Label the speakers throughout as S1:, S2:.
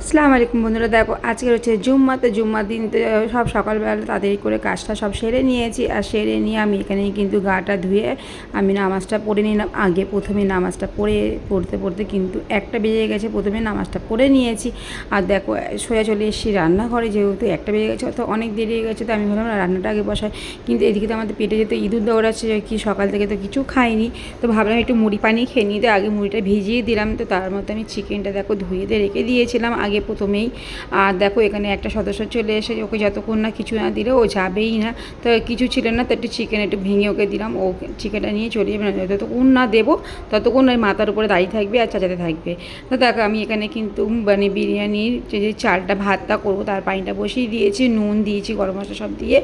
S1: আসসালামু আলাইকুম বন্ধুরা, দেখো আজকে হচ্ছে জুম্মার দিন তো সব সকালবেলা তাড়াতাড়ি করে কাজটা সব সেরে নিয়েছি। আর সেরে নিয়ে আমি এখানে কিন্তু গাটা ধুয়ে আমি নামাজটা পড়ে নিলাম। আগে প্রথমে নামাজটা পড়তে পড়তে কিন্তু একটা বেজে গেছে, প্রথমে নামাজটা পড়ে নিয়েছি। আর দেখো সোজা চলে এসেছি রান্নাঘরে, যেহেতু একটা বেজে গেছে তো অনেক দেরি হয়ে গেছে, তো আমি ভাবলাম রান্নাটা আগে বসাই। কিন্তু এদিকে তো আমাদের পেটে যেতে ইঁদুর দৌড়াচ্ছে, কি সকাল থেকে তো কিছু খাইনি, তো ভাবলাম একটু মুড়ি পানি খেয়ে নিতে। আগে মুড়িটা ভিজিয়ে দিলাম, তো তার মধ্যে আমি চিকেনটা দেখো ধুয়ে দিয়ে রেখে দিয়েছিলাম আগে প্রথমেই। আর দেখো এখানে একটা সদস্য চলে এসে ওকে যতক্ষণ না কিছু না দিলে ও যাবেই না, তো কিছু ছিল না, তো একটু চিকেন একটু ভেঙে ওকে দিলাম, ও চিকেনটা নিয়ে চলে যাবে। যতক্ষণ না দেবো ততক্ষণ ওই মাথার উপরে দাঁড়িয়ে থাকবে আর চাচাতে থাকবে। তো দেখো আমি এখানে কিন্তু মানে বিরিয়ানির যে চালটা ভাতটা করবো তার পানিটা বসিয়ে দিয়েছি, নুন দিয়েছি, গরম মশলা সব দিয়ে।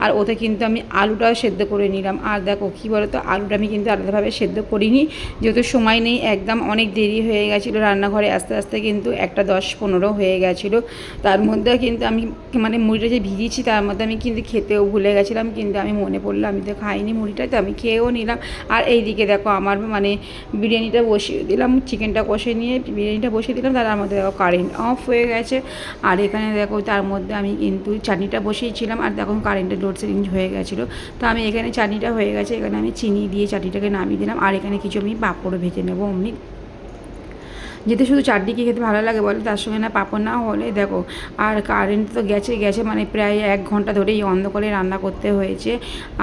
S1: আর ওতে কিন্তু আমি আলুটাও সেদ্ধ করে নিলাম। আর দেখো কী বলো তো, আলুটা আমি কিন্তু আলাদাভাবে সেদ্ধ করিনি, যেহেতু সময় নেই, একদম অনেক দেরি হয়ে গেছিলো রান্নাঘরে আস্তে আস্তে, কিন্তু 1:10-15 হয়ে গেছিলো। তার মধ্যে কিন্তু আমি মানে মুড়িটা যে ভিজিয়েছি তার মধ্যে আমি কিন্তু খেতেও ভুলে গেছিলাম, কিন্তু আমি মনে পড়লো আমি তো খাইনি মুড়িটা, তো আমি খেয়েও নিলাম। আর এই দিকে দেখো আমার মানে বিরিয়ানিটা বসিয়ে দিলাম, চিকেনটা কষে নিয়ে বিরিয়ানিটা বসিয়ে দিলাম, তার মধ্যে দেখো কারেন্ট অফ হয়ে গেছে। আর এখানে দেখো তার মধ্যে আমি কিন্তু চাটনিটা বসিয়েছিলাম, আর দেখো কারেন্টের লোডশেডিং হয়ে গেছিলো, তো আমি এখানে চাটনিটা হয়ে গেছে, এখানে আমি চিনি দিয়ে চাটনিটাকে নামিয়ে দিলাম। আর এখানে কিছু আমি পাঁপড়ও ভেজে নেবো অমনি, যেতে শুধু চাটনি খেতে ভালো লাগে বলে, তার সঙ্গে না পাঁপড় না হলে দেখো। আর কারেন্ট তো গেছে মানে প্রায় 1 ঘন্টা ধরেই অন্ধকারে রান্না করতে হয়েছে।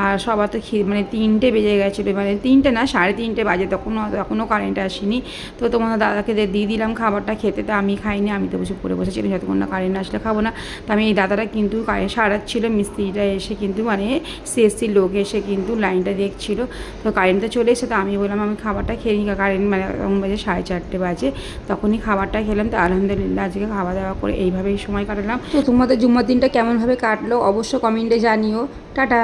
S1: আর সবার তো মানে 3টে বেজে গেছিলো, মানে 3টে না 3:30 বাজে, তখনও কারেন্ট আসেনি। তো তোমার দাদাকে দিয়ে দিলাম খাবারটা খেতে, তো আমি খাইনি, আমি তো বসে পড়ে বসেছিলাম, যতক্ষণ না কারেন্ট আসলে খাবো না। তো আমি এই দাদাটা কিন্তু কারেন্ট সারাচ্ছিলো, মিস্ত্রিটা এসে কিন্তু মানে সিএসসির লোক এসে কিন্তু লাইনটা দেখছিলো। তো কারেন্টটা চলে এসে, তো আমি বললাম আমি খাবারটা খেয়ে নিই, কারেন্ট মানে বাজে 4:30 বাজে, তখনই খাবারটা খেলাম। তো আলহামদুলিল্লাহ আজকে খাওয়া দাওয়া করে এইভাবেই সময় কাটালাম। তো তোমাদের জুম্মার দিনটা কেমনভাবে কাটলো অবশ্য কমেন্টে জানিও। টাটা।